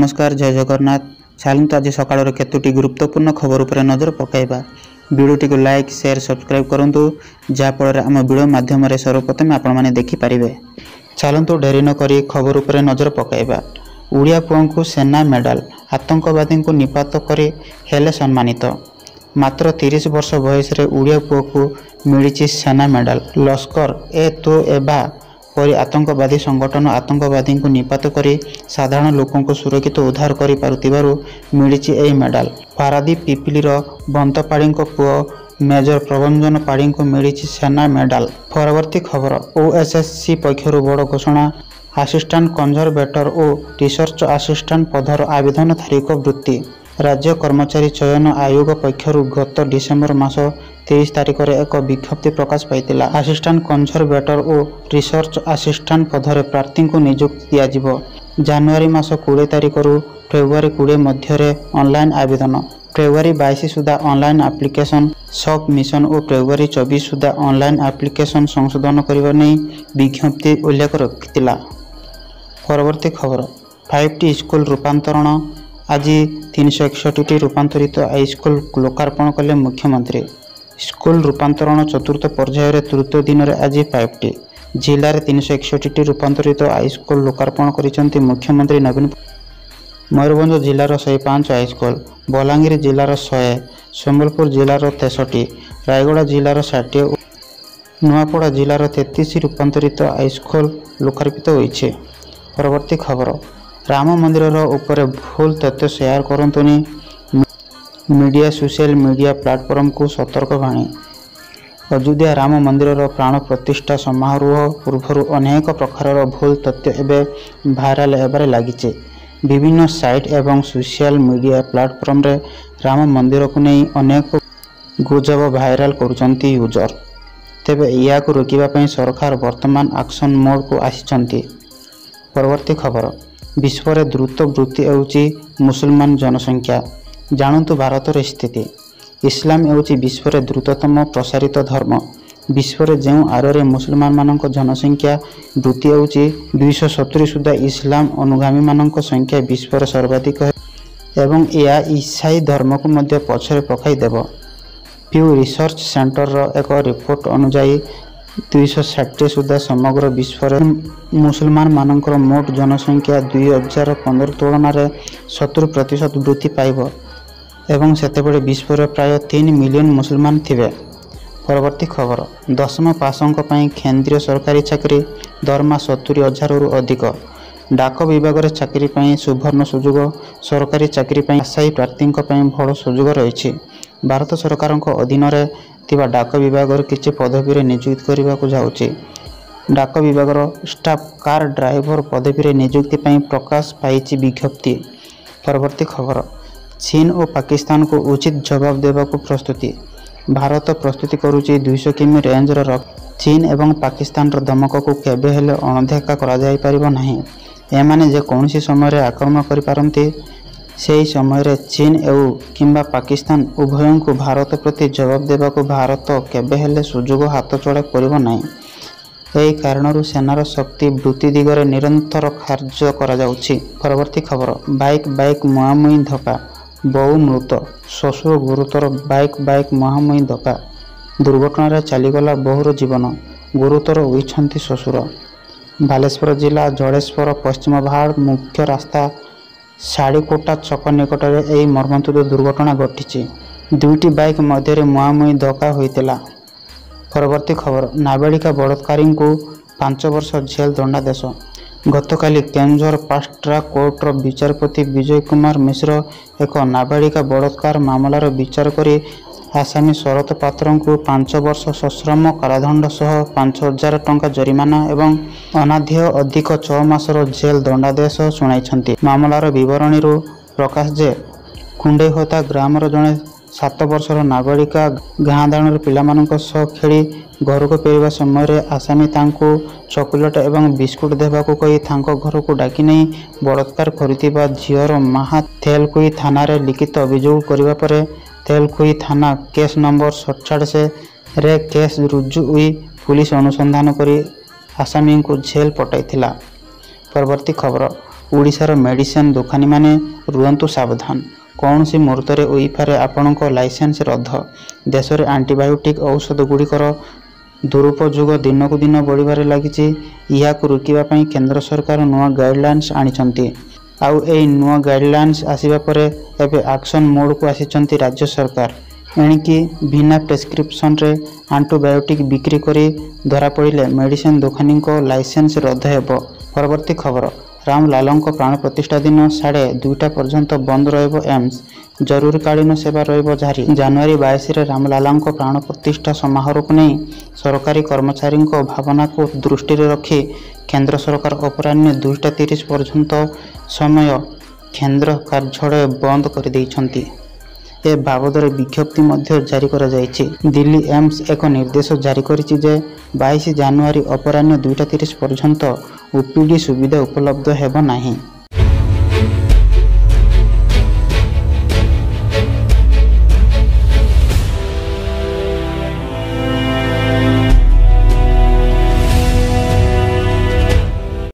नमस्कार जय जगन्नाथ। चलते आज सकाळ केतोटी गुरुत्वपूर्ण खबर उपर नजर पकाइबा। वीडियोटी को लाइक शेयर सब्सक्राइब करंतु जहाँफल आम वीडियो माध्यम सर्वप्रथम आपण मैंने देखिपारे। चलतु डेरी न करी खबर उपर नजर पकाइबा। उड़िया पुओं को सेना मेडल, आतंकवादी को निपात करे हेले सम्मानित। मात्र 30 वर्ष बयस उड़िया पुओ को मिली सेना मेडल। लश्कर ए तो एबा परी आतंकवादी संगठन आतंकवादी को निपात करी साधारण लोकों को सुरक्षित उद्धार करि पारुतिबारु मिली एही मेडल। पारादीप पिपिलीर बंतपाड़ी पुओ मेजर प्रभंजन पाड़ी को मिली सेना मेडल। परवर्ती खबर ओएसएससी पक्षर बड़ घोषणा। असिस्टेंट कंजरवेटर और रिसर्च असिस्टेंट पदर आवेदन तारीख वृत्ति। राज्य कर्मचारी चयन आयोग पक्षर गत डिसेम्बर मास 30 तारिख में एक विज्ञप्ति प्रकाश पाइला। असिस्टेंट कंजरवेटर और रिसर्च असिस्टेंट पदर प्रार्थी को नियुक्ति दिज्व। जनवरी मास 20 तारिख फेब्रुआरी 20 मध्य ऑनलाइन आवेदन। फेब्रुआरी 22 सुधा ऑनलाइन एप्लिकेशन सबमिशन और फेब्रुआरी 24 सुधा ऑनलाइन एप्लिकेशन संशोधन करने विज्ञप्ति उल्लेख रखिला। परवर्ती खबर 5टी स्कूल रूपांतरण। आज 361 रूपांतरित हाईस्कूल लोकार्पण कले मुख्यमंत्री। स्कूल रूपांतरण चतुर्थ पर्यायर तृतीय दिन में आज 5टी जिले में 361 रूपांतरित हाईस्कूल लोकार्पण कर मुख्यमंत्री नवीन। मयूरभंज जिलार 105 हाईस्कूल, बलांगीर जिलार 100, संबलपुर जिलार 63, रायगड़ा जिलार 60, नुआपड़ा जिलार 33 रूपांतरित हाईस्कूल लोकार्पित होइछे। परवर्ती खबर राम मंदिर ऊपर भूल तथ्य शेयर करंतुनी। मीडिया सोशल मीडिया प्लेटफॉर्म को सतर्क बाणी। अयोध्या राम मंदिर प्राण प्रतिष्ठा समारोह पूर्व अनेक प्रकार भूल तथ्य एवं भाइराल एबारे लगी। विभिन्न साइट एवं सोशल मीडिया प्लेटफॉर्म रे राम मंदिर को नहीं अनेक गुजब भाइराल करुचंती यूजर। तेबे या को रोकिबा सरकार वर्तमान एक्शन मोड को आसिचंती। परवर्ती खबर विश्व रे द्रुत वृद्धि होउची मुसलमान जनसंख्या। जानतु भारतर स्थिति। इस्लाम होउची विश्व रे द्रुततम प्रसारित धर्म। विश्व रे जेउ आरे मुसलमान मानक जनसंख्या वृद्धि होउची 270 सुधा इस्लाम अनुगामी मानक संख्या विश्व रे सर्वाधिक है एवं या ईसाई धर्म को मध्य पछरे पकाई देव। प्यू रिसर्च सेंटर रो एक रिपोर्ट अनुसार 260 सुधा समग्र विश्व रे मुसलमान मानकर मोट जनसंख्या 2015 तुलन में 70% वृद्धि पाइब एवं सेतेबेले विश्व रे प्राय 3 मिलियन मुसलमान थिबे। परवर्ती खबर 10म पासंक पई केंद्रीय सरकारी चाकरी दरमा 70,000 रु अधिक। डाक विभाग रे चाकरी पई सुवर्ण सुजोग। सरकारी चाकरी पई आशायी प्रार्थी बड़ सुजोग रही। भारत सरकार अधीन रे थिबा डाक विभाग किछि पदवी रे नियुक्ति करने को जाउछि। डाक विभाग स्टाफ कार ड्राइवर पदवी रे नियुक्ति पई प्रकाश पाइछि विज्ञप्ति। परवर्ती खबर चीन और पाकिस्तान को उचित जवाब देवा को प्रस्तुति। भारत प्रस्तुति करुछि 200 किमी रेंज चीन एवं पाकिस्तान धमक को केबे हेले अणदेखा करा जाय परिबो नाही। एमाने जे कौनसी समय आक्रमण करि पारंती से समय चीन एवं किंबा पाकिस्तान उभयों को भारत प्रति जवाब देवा को भारत केबे हेले सुजोग हाथ चढ़ा करिबो नाही। एही कारणरू सेनार शक्ति वृद्धि दिगरे निरंतर कार्य करा जाउछि। परवर्ती खबर बाइक मुहांमुही धक्का, बहु मृत, शशुर गुरुतर। बाइक मुहांमुही धक्का, दुर्घटना चलीगला बहुर जीवन, गुरुतर होइछंती शशुर। बालेश्वर जिला जड़ेश्वर पश्चिम भाग मुख्य रास्ता साड़ीकोटा छक निकट में यह मर्मन्तुद दुर्घटना घटी। दुईटी बाइक मध्य मुहांमुही धक्का होइतिला। परवर्ती खबर नाबालिका बलात्कारी को 5 वर्ष jail दंडादेश। गतकाली Keonjhar fast track कोर्टर विचारपति Vijay Kumar Mishra एक नाबालिका बलात्कार मामलार विचार करी आसामी शरत पात्र को 5 वर्ष सश्रम कारादंड सह 5,000 टंका जरिमाना एवं अनाध्य अधिक 6 मासर जेल दंडादेश शुणाई। मामलार विवरणी प्रकाश जे कुंडेहोता ग्रामर जड़े 7 वर्षर नाबालिका गाँ दाणर पिलामानक सह खेली घर को फेरवा समय आसामी तांको चॉकलेट एवं बिस्कुट देवाको कही तांको घर को डाकी नहीं बलात्कार करितिबा झीवर माहा तेलकुई थाना रे लिखित अभियोग करिबा परे तेलकुई थाना केस नंबर 47 रे केस रुजु हुई पुलिस अनुसंधान करी आसामी को जेल पटाइथिला। परवर्ती खबर ओडिशार मेडिसिन दोकानी माने रुहंतु सावधान। कौनसी मुहूर्तरे होइपारे आपणक लाइसेंस रद्द। देश में आंटीबायोटिक औषध गुड़िकर दुरुपयोग दिन को दिन बढ़िबारे लागिछि। इहाकु रोकिबा पई केंद्र सरकार नुआ गाइडलाइंस आनिछंती। आउ एई नुआ गाइडलाइंस आसिबा परे एबे एक्शन मोड को आसिछंती राज्य सरकार। एणिकी बिना प्रेस्क्रिप्शन रे आंटीबायोटिक बिक्री करी धरा पड़िले मेडिसिन दोकानी को लाइसेंस रद्द हेबो। परवर्ती खबर, रामलाल प्राण प्रतिष्ठा दिन 2:30 पर्यंत बंद रहिबो एम्स। जरूरीकालीन सेवा रहिबो जारी। जनवरी 22 रे रामलाल प्राण प्रतिष्ठा समारोह को नहीं सरकारी कर्मचारी भावना को दृष्टि रखी केंद्र सरकार अपराह्न 2:30 पर्यंत समय केंद्र कार्यालय बंद कर देइछंती। ए बाबदरे विज्ञप्ति मध्य जारी करा जायछि। दिल्ली एम्स एक निर्देश जारी करिछि जे 22 जनवरी अपराह्न 2:30 पर्यंत ओपीडी सुविधा उपलब्ध हेबो नाही।